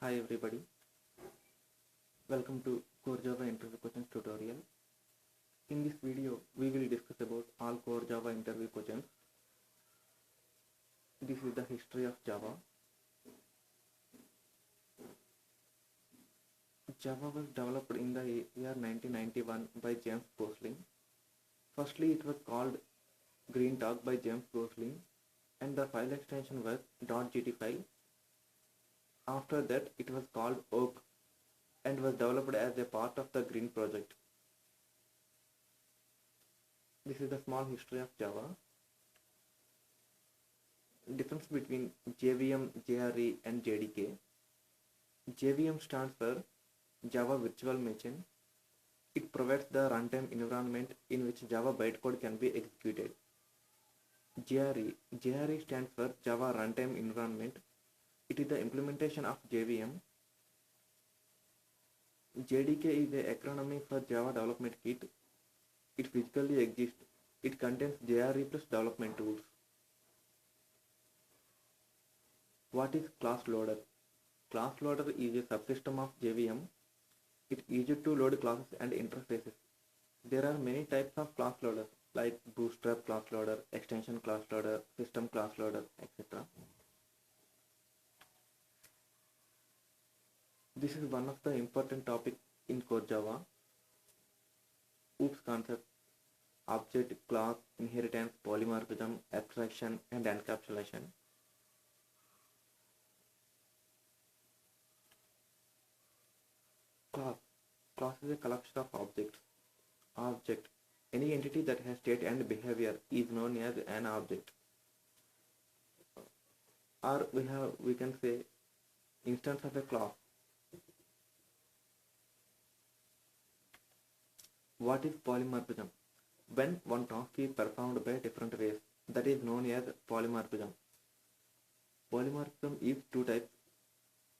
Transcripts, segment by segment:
Hi everybody, welcome to Core Java Interview Questions tutorial. In this video, we will discuss about all Core Java interview questions. This is the history of Java. Java was developed in the year 1991 by James Gosling. Firstly, it was called Green Talk by James Gosling and the file extension was .gt file. After that, it was called Oak and was developed as a part of the Green project. This is the small history of Java. Difference between JVM, JRE and JDK. JVM stands for Java Virtual Machine. It provides the runtime environment in which Java bytecode can be executed. JRE stands for Java Runtime Environment. It is the implementation of JVM. JDK is an acronym for Java Development Kit. It physically exists. It contains JRE plus development tools. What is class loader? Class loader is a subsystem of JVM. It is used to load classes and interfaces. There are many types of class loaders like Bootstrap class loader, extension class loader, system class loader, etc. This is one of the important topics in Core Java. OOPS concept, object, class, inheritance, polymorphism, abstraction, and encapsulation. Class is a collection of objects. Object, any entity that has state and behavior is known as an object. Or we can say instance of a class. What is polymorphism? When one task is performed by different ways, that is known as polymorphism. Polymorphism is two types.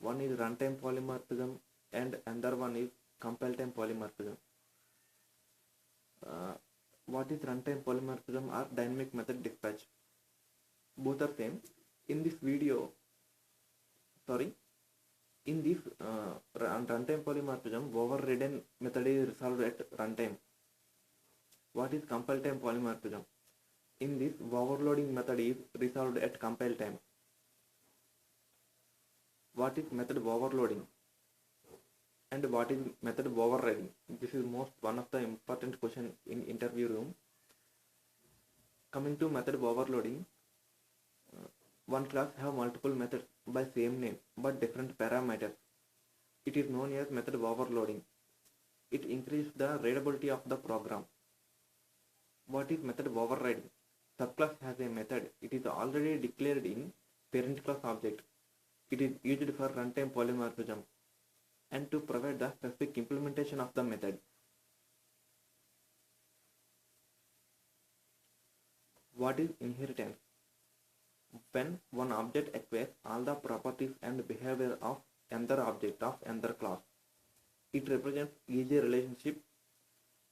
One is runtime polymorphism and another one is compile time polymorphism. What is runtime polymorphism or dynamic method dispatch? Both are same. In this runtime polymorphism, overridden method is resolved at runtime. What is compile time polymorphism? In this, overloading method is resolved at compile time. What is method overloading? And what is method overriding? This is one of the important question in interview room. Coming to method overloading, one class have multiple methods by same name but different parameters. It is known as method overloading. It increases the readability of the program. What is method overriding? Subclass has a method. It is already declared in parent class object. It is used for runtime polymorphism and to provide the specific implementation of the method. What is inheritance? When one object acquires all the properties and behavior of another object of another class. It represents easy relationship.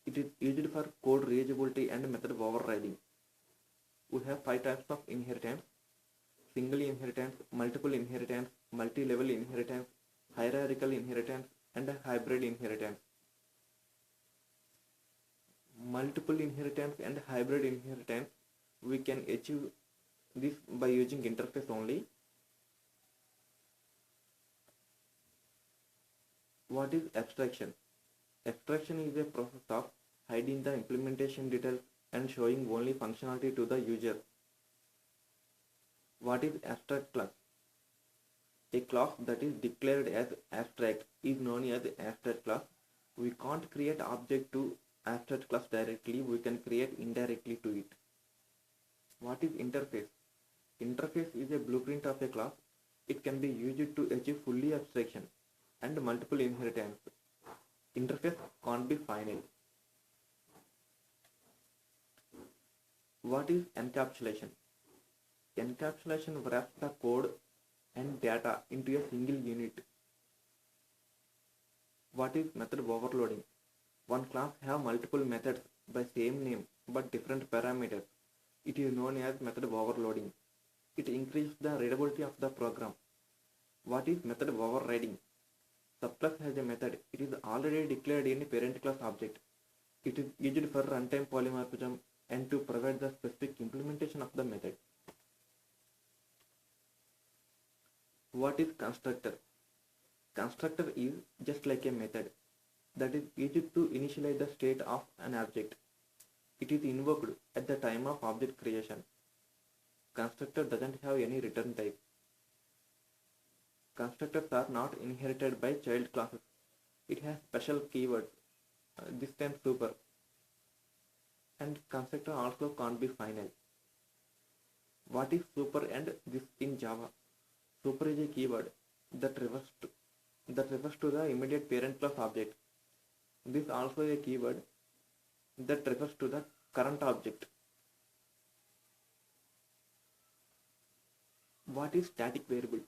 It is used for code reusability and method overriding. We have 5 types of inheritance: single inheritance, multiple inheritance, multi-level inheritance, hierarchical inheritance, and a hybrid inheritance. Multiple inheritance and hybrid inheritance, we can achieve this by using interface only. What is abstraction? Abstraction is a process of hiding the implementation details and showing only functionality to the user. What is abstract class? A class that is declared as abstract is known as abstract class. We can't create object to abstract class directly, we can create indirectly to it. What is interface? Interface is a blueprint of a class. It can be used to achieve fully abstraction and multiple inheritance. Interface can't be final. What is encapsulation? Encapsulation wraps the code and data into a single unit. What is method overloading? One class have multiple methods by same name but different parameters. It is known as method overloading. It increases the readability of the program. What is method overriding? Subclass has a method. It is already declared in a parent class object. It is used for runtime polymorphism and to provide the specific implementation of the method. What is constructor? Constructor is just like a method that is used to initialize the state of an object. It is invoked at the time of object creation. Constructor doesn't have any return type. Constructors are not inherited by child classes. It has special keywords, this time super. And constructor also can't be final. What is super and this in Java? Super is a keyword that refers to the immediate parent class object. This also a keyword that refers to the current object. What is static variable?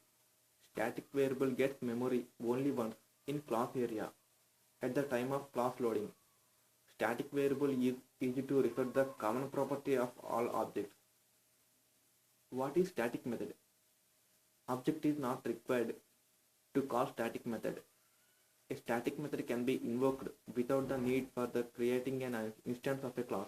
Static variable gets memory only once in class area at the time of class loading. Static variable is easy to refer the common property of all objects. What is static method? Object is not required to call static method. A static method can be invoked without the need for the creating an instance of a class.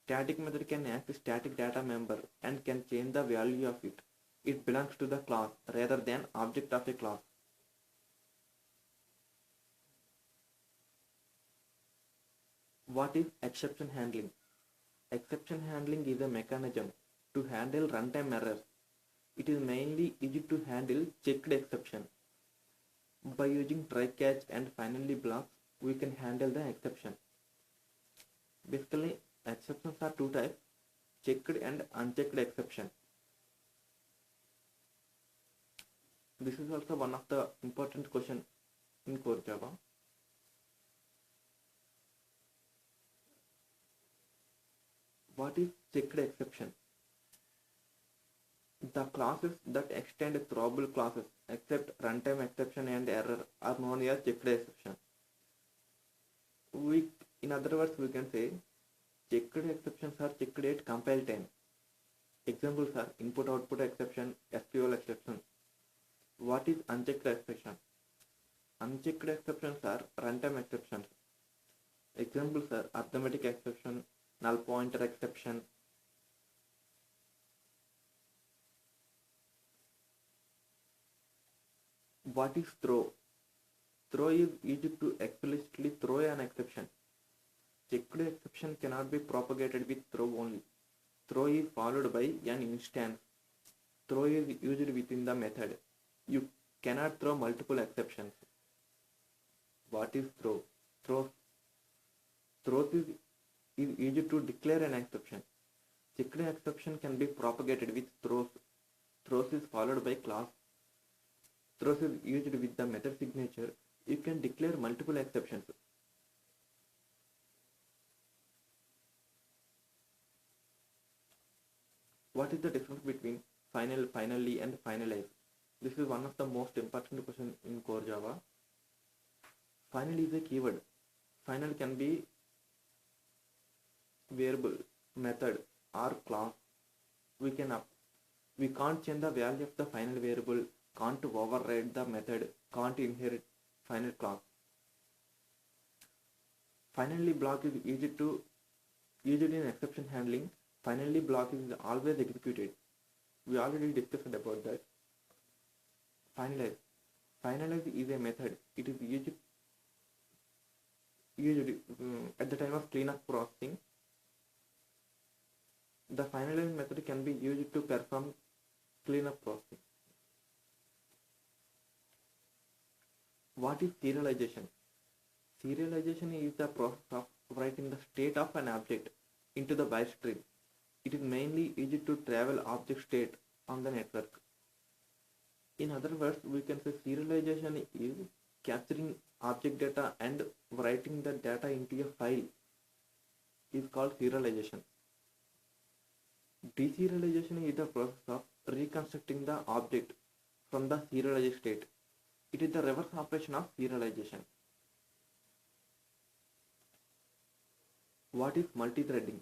Static method can act as static data member and can change the value of it. It belongs to the class rather than object of a class. What is exception handling? Exception handling is a mechanism to handle runtime errors. It is mainly used to handle checked exception. By using try catch and finally blocks, we can handle the exception. Basically, exceptions are two types, checked and unchecked exception. This is also one of the important question in core Java. What is checked exception? The classes that extend throwable classes except runtime exception and error are known as checked exception. In other words, we can say checked exceptions are checked at compile time. Examples are input-output exception, SQL exception. What is unchecked exception? Unchecked exceptions are runtime exceptions. Examples are arithmetic exception, null pointer exception. What is throw? Throw is used to explicitly throw an exception. Checked exception cannot be propagated with throw only. Throw is followed by an instance. Throw is used within the method. You cannot throw multiple exceptions. What is throw? Throws is used to declare an exception. Checked exception can be propagated with throws. Throws is followed by class. Throws is used with the method signature. You can declare multiple exceptions. What is the difference between finally, and finalize? This is one of the most important questions in core Java. Final is a keyword. Final can be variable, method, or class. We can't change the value of the final variable, can't override the method, can't inherit final class. Finally block is used in exception handling. Finally block is always executed. We already discussed about that. Finalize is a method. It is used at the time of cleanup processing. The finalize method can be used to perform cleanup processing. What is serialization? Serialization is the process of writing the state of an object into the byte stream. It is mainly used to travel object state on the network. In other words, we can say serialization is capturing object data and writing the data into a file is called serialization. Deserialization is the process of reconstructing the object from the serialized state. It is the reverse operation of serialization. What is multithreading?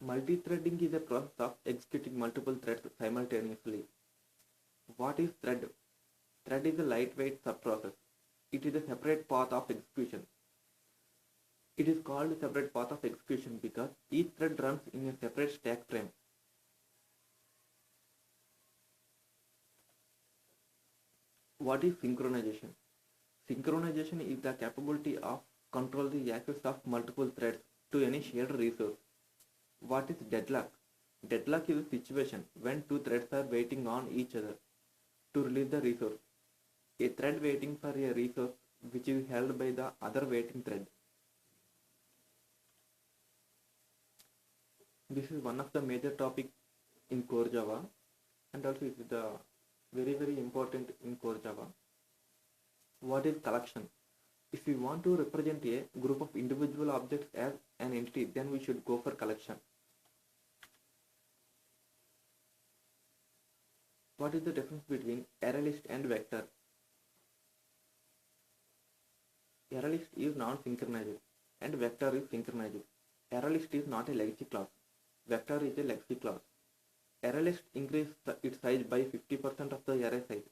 Multithreading is a process of executing multiple threads simultaneously. What is thread? Thread is a lightweight subprocess. It is a separate path of execution. It is called a separate path of execution because each thread runs in a separate stack frame. What is synchronization? Synchronization is the capability of control the access of multiple threads to any shared resource. What is deadlock? Deadlock is a situation when two threads are waiting on each other to release the resource. A thread waiting for a resource which is held by the other waiting thread. This is one of the major topics in core Java, and also it is the very important in core Java. What is collection? If we want to represent a group of individual objects as an entity, then we should go for collection. What is the difference between array list and vector? Array list is non-synchronized and vector is synchronized. Array list is not a legacy class. Vector is a legacy class. Array list increases its size by 50% of the array size.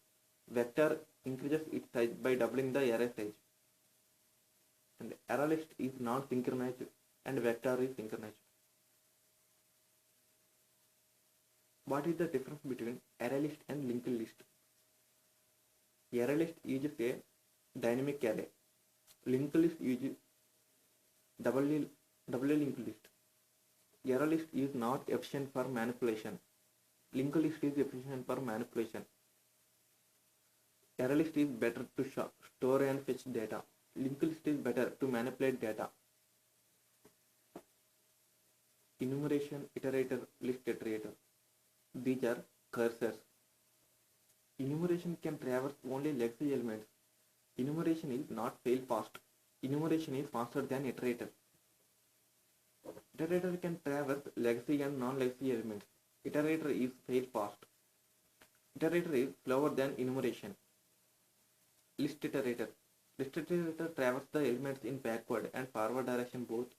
Vector increases its size by doubling the array size. And array list is non-synchronized and vector is synchronized. What is the difference between array list and linked list? Array list uses a dynamic array. Linked list uses double linked list. Array list is not efficient for manipulation. Linked list is efficient for manipulation. Array list is better to store and fetch data. Linked list is better to manipulate data. Enumeration, iterator, list iterator. These are cursors. Enumeration can traverse only legacy elements. Enumeration is not fail fast. Enumeration is faster than iterator. Iterator can traverse legacy and non-legacy elements. Iterator is fail fast. Iterator is slower than enumeration. List iterator. List iterator traverses the elements in backward and forward direction both.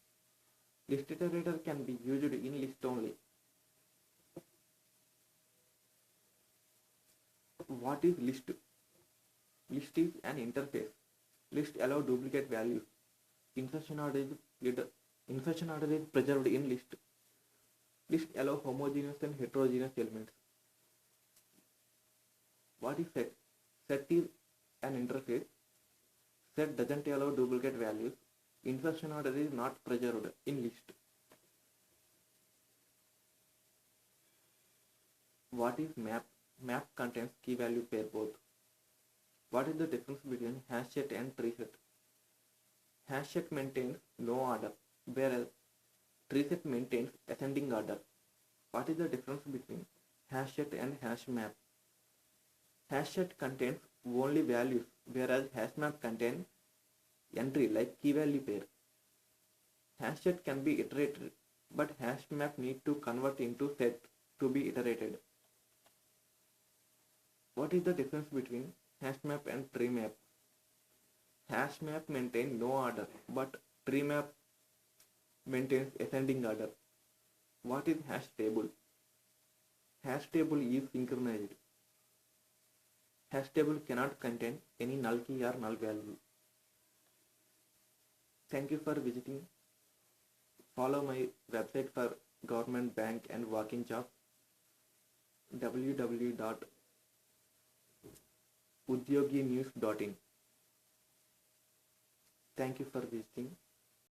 List iterator can be used in list only. What is list? List is an interface. List allows duplicate values. Insertion order is preserved in list. List allows homogeneous and heterogeneous elements. What is set? Set is an interface. Set doesn't allow duplicate values. Insertion order is not preserved in list. What is map? Map contains key value pair both. What is the difference between hash set and tree set? Hash set maintains no order, whereas tree set maintains ascending order. What is the difference between hash set and hash map? Hash set contains only values, whereas hash map contains entry like key value pair. Hash set can be iterated, but hash map need to convert into set to be iterated. What is the difference between hash map and tree map? Hash map maintains no order, but tree map maintains ascending order. What is hash table? Hash table is synchronized. Hash table cannot contain any null key or null value. Thank you for visiting. Follow my website for government, bank and working job, www.udyoginews.in. Thank you for visiting.